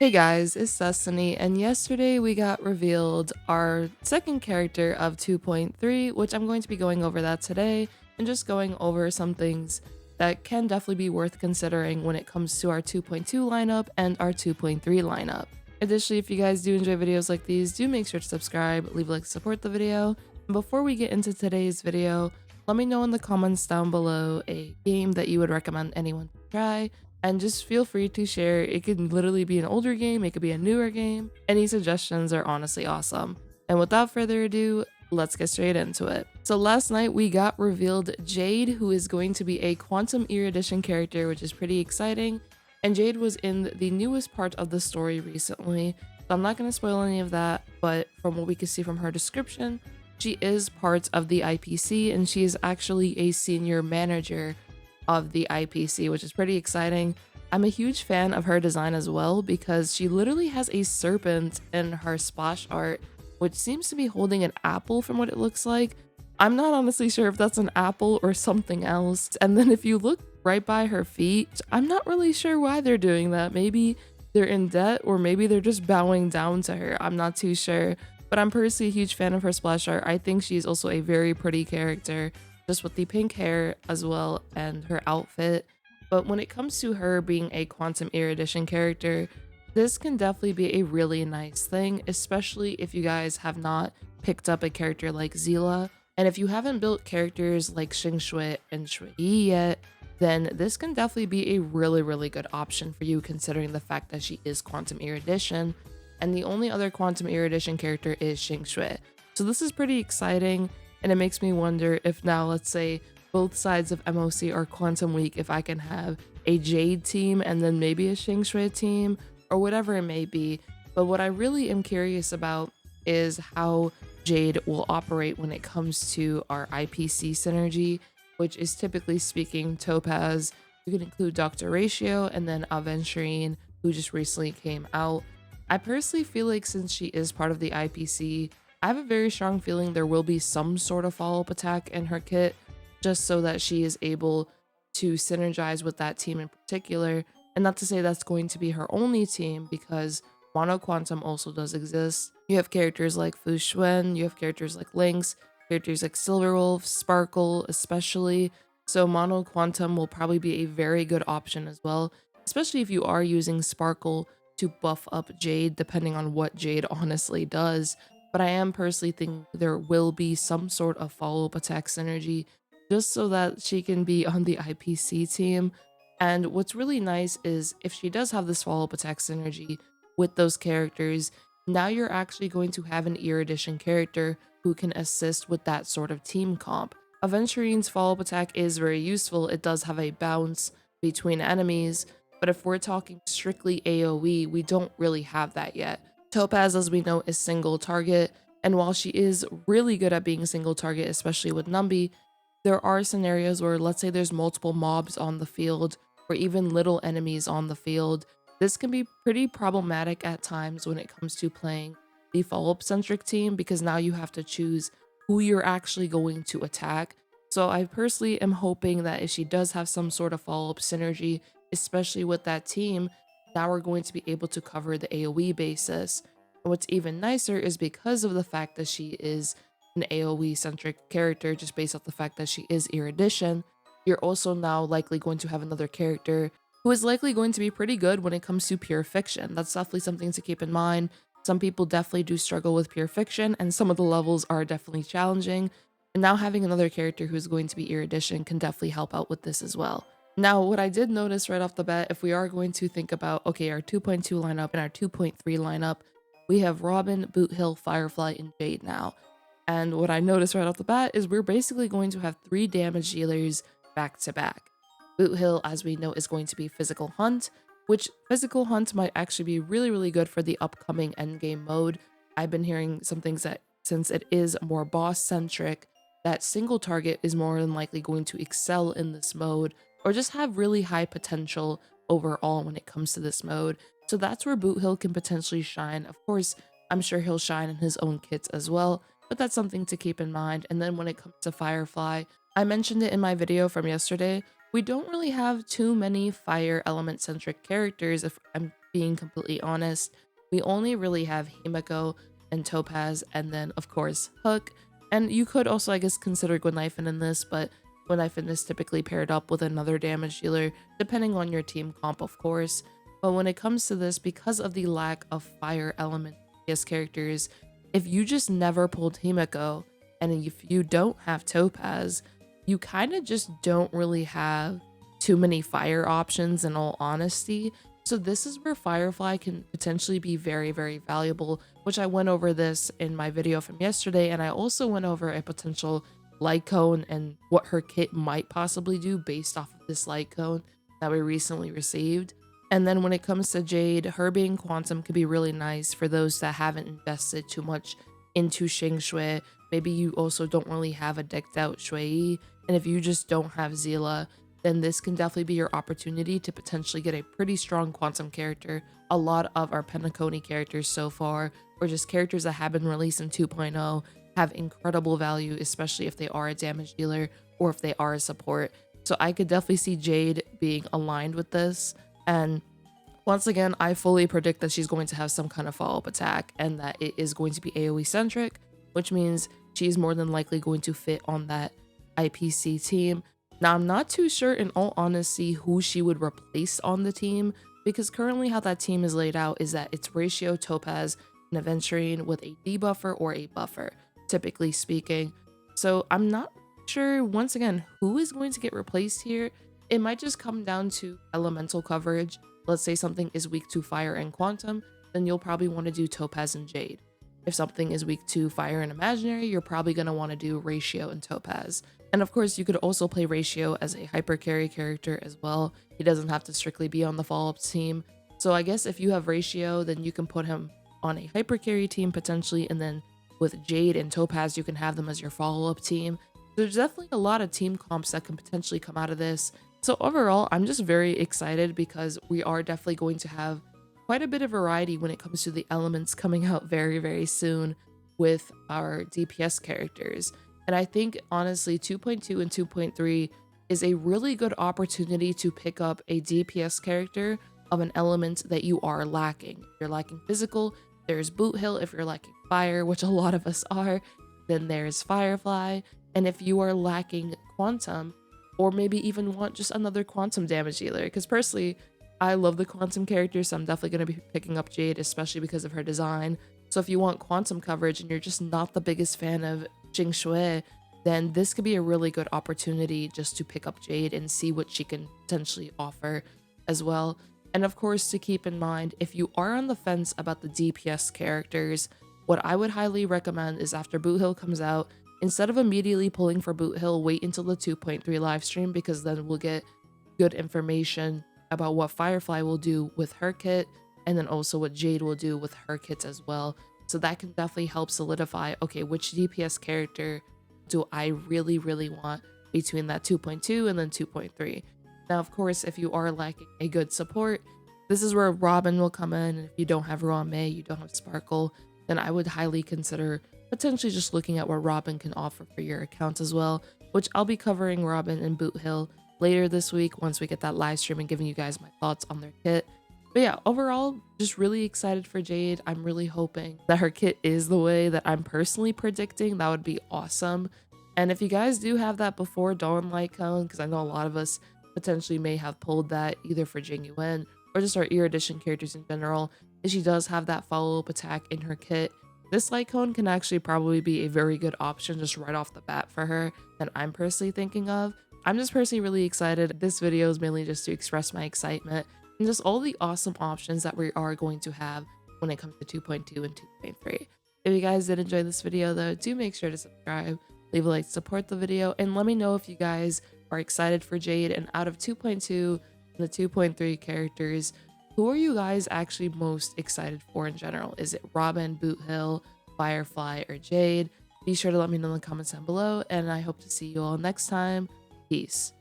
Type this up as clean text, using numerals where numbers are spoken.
Hey guys, it's Destiny, and yesterday we got revealed our second character of 2.3, which I'm going to be going over that today and just going over some things that can definitely be worth considering when it comes to our 2.2 lineup and our 2.3 lineup. Additionally, if you guys do enjoy videos like these, do make sure to subscribe, leave a like to support the video. And before we get into today's video, let me know in the comments down below a game that you would recommend anyone to try, and just feel free to share. It could literally be an older game, it could be a newer game. Any suggestions are honestly awesome. And without further ado, let's get straight into it. So last night we got revealed Jade, who is going to be a Quantum Erudition character, which is pretty exciting. And Jade was in the newest part of the story recently, so I'm not going to spoil any of that, but from what we can see from her description, she is part of the IPC and she is actually a senior manager of the IPC, which is pretty exciting. I'm a huge fan of her design as well because she literally has a serpent in her splash art, which seems to be holding an apple from what it looks like. I'm not honestly sure if that's an apple or something else. And then if you look right by her feet, I'm not really sure why they're doing that. Maybe they're in debt or maybe they're just bowing down to her. I'm not too sure. But I'm personally a huge fan of her splash art. I think she's also a very pretty character, just with the pink hair as well and her outfit. But when it comes to her being a Quantum Erudition character, this can definitely be a really nice thing, especially if you guys have not picked up a character like Zila. And if you haven't built characters like Xing Shui and Shui Yi yet, then this can definitely be a really good option for you, considering the fact that she is Quantum Erudition. And the only other Quantum Erudition character is Xing Shui. So this is pretty exciting. And it makes me wonder if now, let's say, both sides of MOC are Quantum Weak, if I can have a Jade team and then maybe a Xing Shui team or whatever it may be. But what I really am curious about is how Jade will operate when it comes to our IPC synergy, which is typically speaking Topaz. You can include Dr. Ratio and then Aventurine, who just recently came out. I personally feel like since she is part of the IPC, I have a very strong feeling there will be some sort of follow-up attack in her kit, just so that she is able to synergize with that team in particular. And not to say that's going to be her only team, because Mono Quantum also does exist. You have characters like Fu Xuan, you have characters like Lynx, characters like Silverwolf, Sparkle especially. So Mono Quantum will probably be a very good option as well, especially if you are using Sparkle to buff up Jade, depending on what Jade honestly does. But I am personally thinking there will be some sort of follow-up attack synergy just so that she can be on the IPC team. And what's really nice is if she does have this follow-up attack synergy with those characters, now you're actually going to have an Erudition character who can assist with that sort of team comp. Aventurine's follow-up attack is very useful. It does have a bounce between enemies, but if we're talking strictly AoE, we don't really have that yet. Topaz, as we know, is single target, and while she is really good at being single target, especially with Numby, there are scenarios where, let's say there's multiple mobs on the field or even little enemies on the field. This can be pretty problematic at times when it comes to playing the follow-up centric team, because now you have to choose who you're actually going to attack. So I personally am hoping that if she does have some sort of follow-up synergy, especially with that team, now we're going to be able to cover the AoE basis. And what's even nicer is because of the fact that she is an AoE centric character, just based off the fact that she is Erudition, you're also now likely going to have another character who is likely going to be pretty good when it comes to pure fiction. That's definitely something to keep in mind. Some people definitely do struggle with pure fiction, and some of the levels are definitely challenging. And now having another character who's going to be Erudition can definitely help out with this as well. Now, what I did notice right off the bat, if we are going to think about, okay, our 2.2 lineup and our 2.3 lineup, we have Robin, Boothill, Firefly, and Jade now. And what I noticed right off the bat is we're basically going to have 3 damage dealers back to back. Boothill, as we know, is going to be Physical Hunt, which Physical Hunt might actually be really good for the upcoming endgame mode. I've been hearing some things that since it is more boss-centric, that single target is more than likely going to excel in this mode, or just have really high potential overall when it comes to this mode. So that's where Boothill can potentially shine. Of course, I'm sure he'll shine in his own kits as well, but that's something to keep in mind. And then when it comes to Firefly, I mentioned it in my video from yesterday, we don't really have too many fire element centric characters, if I'm being completely honest. We only really have Himeko and Topaz, and then of course Hook. And you could also, I guess, consider Gwenlyfin in this, but Gwenlyfin is typically paired up with another damage dealer, depending on your team comp, of course. But when it comes to this, because of the lack of fire element DPS characters, if you just never pulled Himeko, and if you don't have Topaz, you kind of just don't really have too many fire options in all honesty. So this is where Firefly can potentially be very, very valuable, which I went over this in my video from yesterday, and I also went over a potential light cone and what her kit might possibly do based off of this light cone that we recently received. And then when it comes to Jade, her being Quantum could be really nice for those that haven't invested too much into Xing Shui. Maybe you also don't really have a decked out Shui, and if you just don't have Zila, then this can definitely be your opportunity to potentially get a pretty strong Quantum character. A lot of our Penacony characters so far, or just characters that have been released in 2.0, have incredible value, especially if they are a damage dealer or if they are a support. So I could definitely see Jade being aligned with this. And once again, I fully predict that she's going to have some kind of follow-up attack and that it is going to be AoE centric, which means she's more than likely going to fit on that IPC team. Now, I'm not too sure, in all honesty, who she would replace on the team, because currently how that team is laid out is that it's Ratio, Topaz, and Aventurine with a debuffer or a buffer, typically speaking. So I'm not sure, once again, who is going to get replaced here. It might just come down to elemental coverage. Let's say something is weak to fire and quantum, then you'll probably want to do Topaz and Jade. If something is weak to fire and imaginary, you're probably going to want to do Ratio and Topaz. And of course, you could also play Ratio as a hyper carry character as well. He doesn't have to strictly be on the follow-up team. So I guess if you have Ratio, then you can put him on a hyper carry team potentially, and then with Jade and Topaz, you can have them as your follow-up team. There's definitely a lot of team comps that can potentially come out of this. So overall, I'm just very excited because we are definitely going to have quite a bit of variety when it comes to the elements coming out very, very soon with our DPS characters. And I think, honestly, 2.2 and 2.3 is a really good opportunity to pick up a DPS character of an element that you are lacking. If you're lacking physical, there's Boothill. If you're lacking fire, which a lot of us are, then there's Firefly. And if you are lacking quantum, or maybe even want just another quantum damage dealer, because personally, I love the quantum character, so I'm definitely going to be picking up Jade, especially because of her design. So if you want quantum coverage and you're just not the biggest fan of Xing Shui, then this could be a really good opportunity just to pick up Jade and see what she can potentially offer as well. And of course, to keep in mind, if you are on the fence about the DPS characters, what I would highly recommend is after Boothill comes out, instead of immediately pulling for Boothill, wait until the 2.3 live stream, because then we'll get good information about what Firefly will do with her kit, and then also what Jade will do with her kits as well. So that can definitely help solidify, okay, which DPS character do I really, really want between that 2.2 and then 2.3. Now, of course, if you are lacking a good support, this is where Robin will come in. If you don't have Raw May, you don't have Sparkle, then I would highly consider potentially just looking at what Robin can offer for your account as well, which I'll be covering Robin and Boothill later this week once we get that live stream and giving you guys my thoughts on their kit. But yeah, overall, just really excited for Jade. I'm really hoping that her kit is the way that I'm personally predicting. That would be awesome. And if you guys do have that before Dawn Light Cone, because I know a lot of us potentially may have pulled that either for Jing Yuan or just our Erudition characters in general, if she does have that follow-up attack in her kit, this light cone can actually probably be a very good option just right off the bat for her that I'm personally thinking of. I'm just personally really excited. This video is mainly just to express my excitement and just all the awesome options that we are going to have when it comes to 2.2 and 2.3. If you guys did enjoy this video though, do make sure to subscribe, leave a like to support the video, and let me know if you guys are excited for Jade. And out of 2.2 and the 2.3 characters, who are you guys actually most excited for in general? Is it Robin, Boothill, Firefly, or Jade? Be sure to let me know in the comments down below, and I hope to see you all next time. Peace.